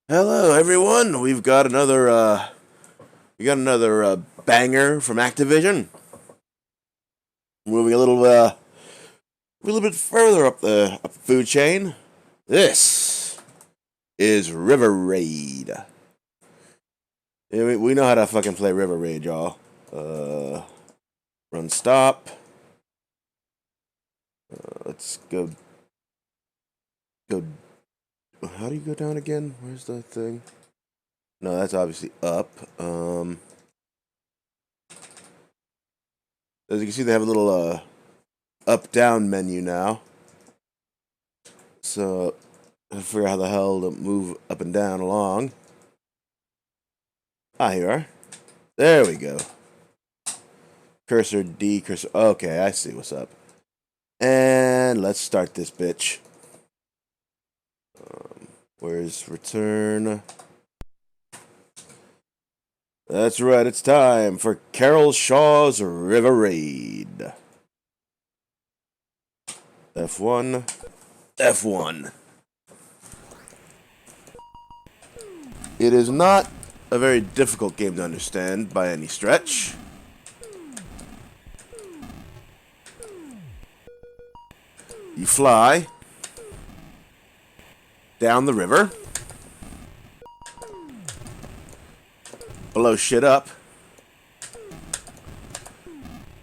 Hello, everyone. We got another banger from Activision. Moving a little bit further up the food chain. This is River Raid. Yeah, we know how to fucking play River Raid, y'all. Run stop. Let's go. Go. How do you go down again? Where's the thing? No, that's obviously up. As you can see, they have a little up-down menu now. So I figure out how the hell to move up and down along. Ah, here we are. There we go. Cursor D, cursor. Okay, I see what's up. And let's start this bitch. Where's return? That's right, it's time for Carol Shaw's River Raid. F1. F1. It is not a very difficult game to understand by any stretch. You fly down the river, blow shit up,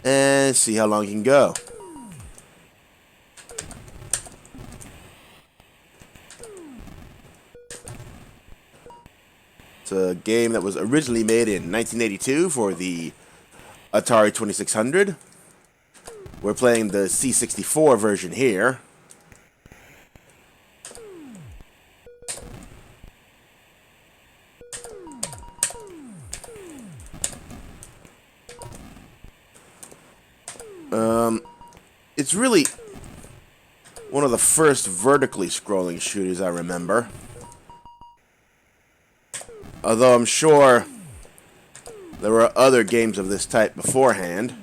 and see how long you can go. It's a game that was originally made in 1982 for the Atari 2600. We're playing the C64 version here. It's really one of the first vertically scrolling shooters I remember. Although I'm sure there were other games of this type beforehand.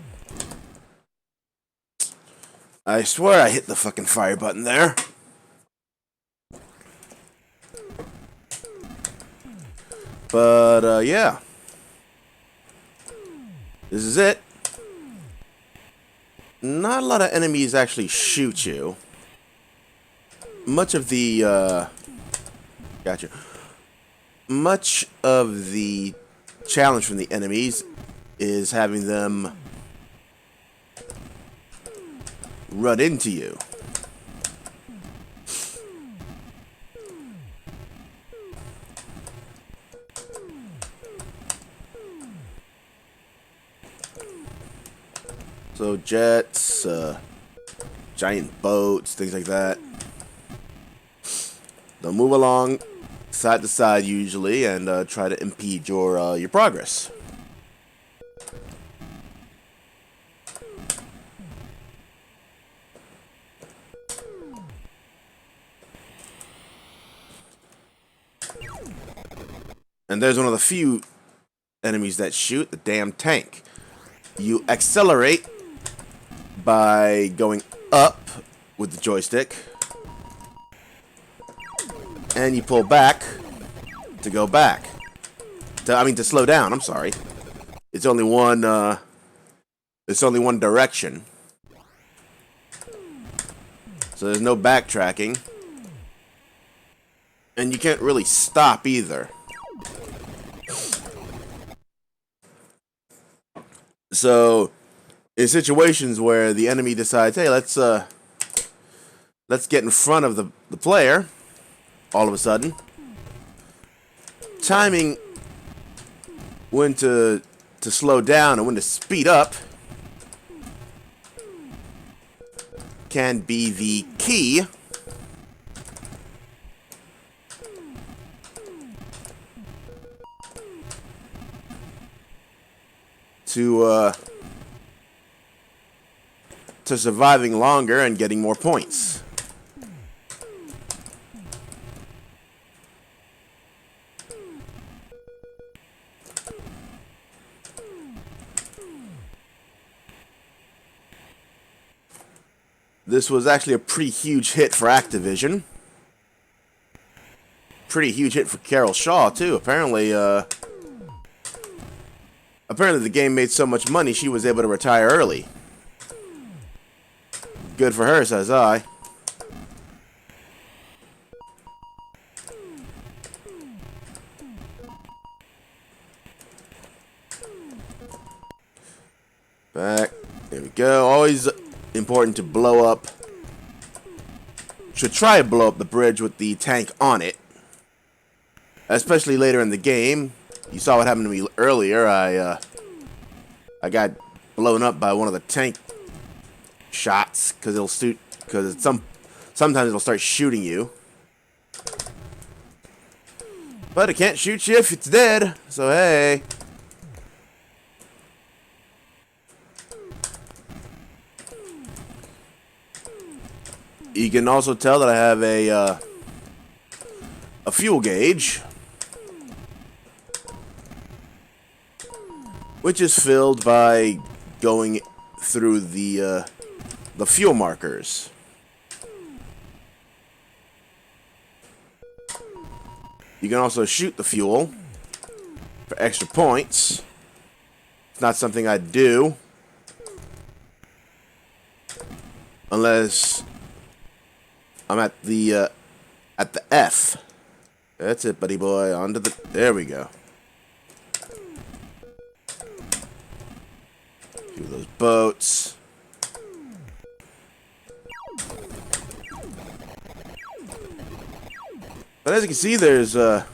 I swear I hit the fucking fire button there. But, yeah. This is it. Not a lot of enemies actually shoot you. Much of the, Gotcha. Much of the challenge from the enemies is having them run into you. So jets, giant boats, things like that. They'll move along side to side usually and try to impede your progress. And there's one of the few enemies that shoot, the damn tank. You accelerate by going up with the joystick, and you pull back to go back. To slow down. I'm sorry. It's only one. It's only one direction, so there's no backtracking, and you can't really stop either. So, in situations where the enemy decides, hey, let's get in front of the player, all of a sudden, timing when to slow down and when to speed up can be the key to surviving longer and getting more points. This was actually a pretty huge hit for Activision. pretty huge hit for Carol Shaw, too. Apparently the game made so much money she was able to retire early. Good for her, says I. Back. There we go. Always important to blow up. Should try to blow up the bridge with the tank on it. Especially later in the game. You saw what happened to me earlier. I got blown up by one of the tank shots because sometimes it'll start shooting you. But it can't shoot you if it's dead. So hey. You can also tell that I have a fuel gauge, which is filled by going through the fuel markers. You can also shoot the fuel for extra points. It's not something I do unless I'm at the F. That's it, buddy boy. Onto the. There we go. A few of those boats. But as you can see, there's the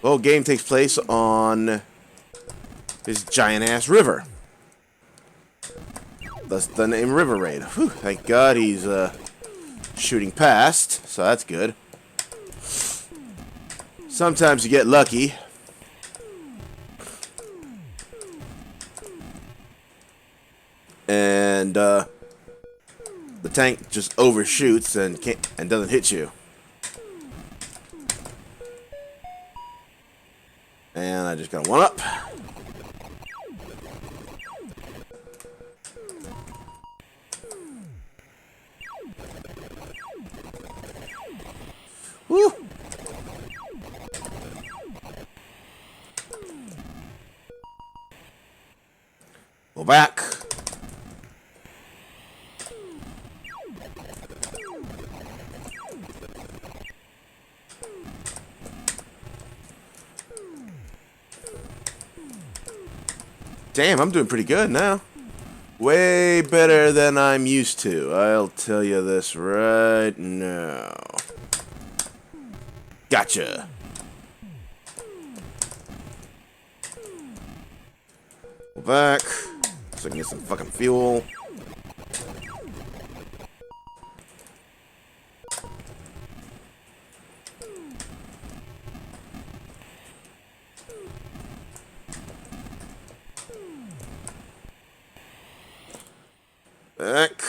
whole game takes place on this giant ass river. Thus the name River Raid. Whew, thank God he's shooting past, so that's good. Sometimes you get lucky. And the tank just overshoots and doesn't hit you. And I just got a one up. Woo! Go back. Damn, I'm doing pretty good now. Way better than I'm used to. I'll tell you this right now. Gotcha. Go back. So I can get some fucking fuel. Back.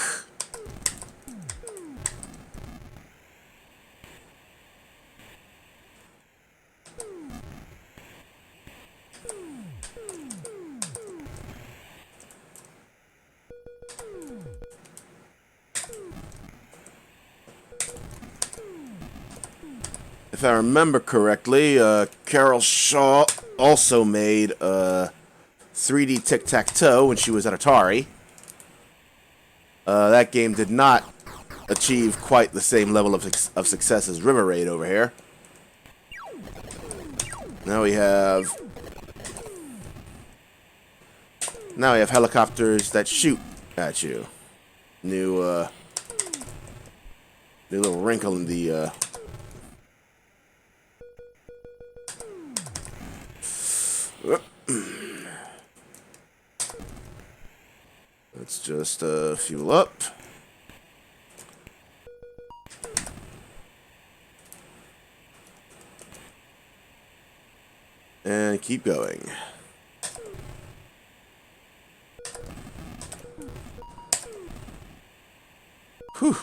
If I remember correctly, Carol Shaw also made 3D Tic-Tac-Toe when she was at Atari. That game did not achieve quite the same level of success as River Raid over here. Now we have helicopters that shoot at you. New little wrinkle in the let's just fuel up. And keep going. Whew.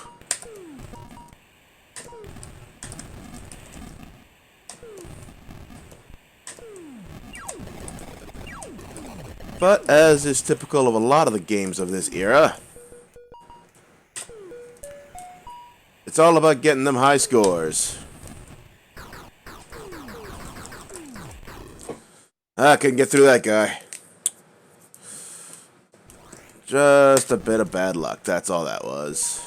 But as is typical of a lot of the games of this era, It's all about getting them high scores. I couldn't get through that guy. Just a bit of bad luck, that's all that was.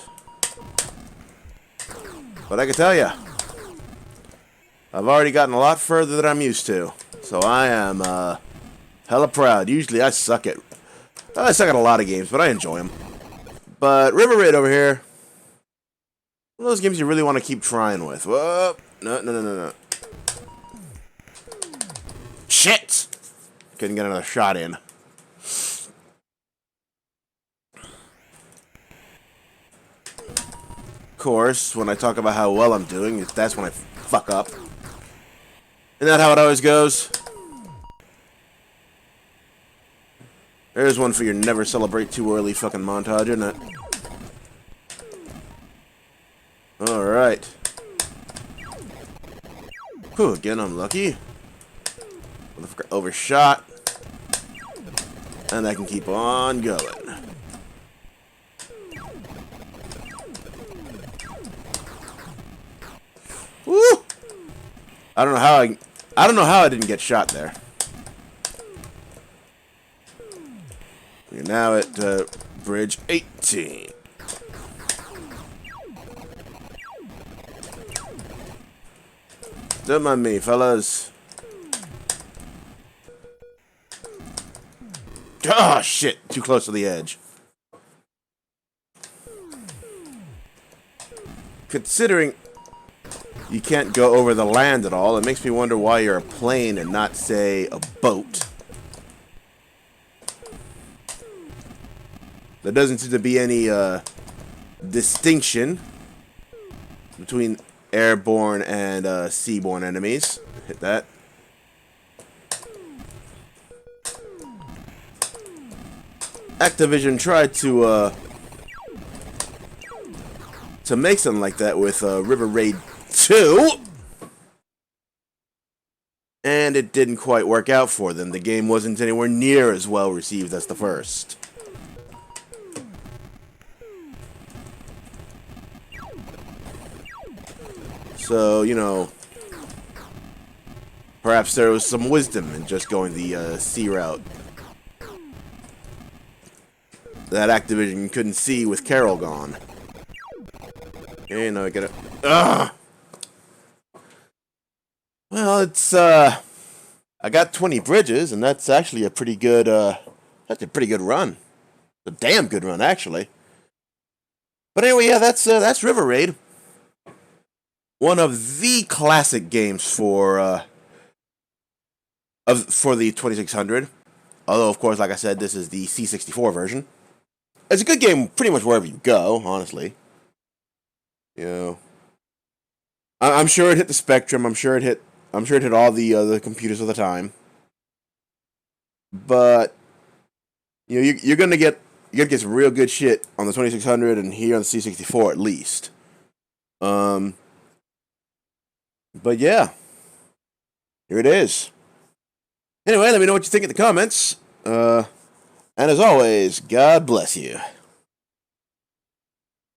But I can tell you, I've already gotten a lot further than I'm used to. So I am hella proud. Usually I suck at a lot of games, but I enjoy them. But River Raid over here, one of those games you really want to keep trying with. Whoa, no. Shit! Couldn't get another shot in. Of course, when I talk about how well I'm doing, that's when I fuck up. Isn't that how it always goes? There's one for your never celebrate too early fucking montage, isn't it? Alright. Whew, again, I'm lucky. Motherfucker overshot. And I can keep on going. Woo! I don't know how I didn't get shot there. We're now at bridge 18. Don't mind me, fellas. Oh, shit. Too close to the edge. Considering you can't go over the land at all, it makes me wonder why you're a plane and not, say, a boat. There doesn't seem to be any distinction between airborne and seaborne enemies. Hit that. Activision tried to make something like that with River Raid 2, and it didn't quite work out for them. The game wasn't anywhere near as well received as the first. So, you know, perhaps there was some wisdom in just going the sea route that Activision couldn't see with Carol gone. Okay, now I get it. Ugh! Well, it's, I got 20 bridges, and that's actually a pretty good, run. A damn good run, actually. But anyway, yeah, that's River Raid. One of the classic games for the 2600. Although, of course, like I said, this is the C64 version. It's a good game pretty much wherever you go, honestly. You know, I'm sure it hit the Spectrum. I'm sure it hit all the computers of the time. But you know, you're gonna get some real good shit on the 2600 and here on the C64 at least. But yeah, here it is. Anyway, let me know what you think in the comments. And as always, God bless you.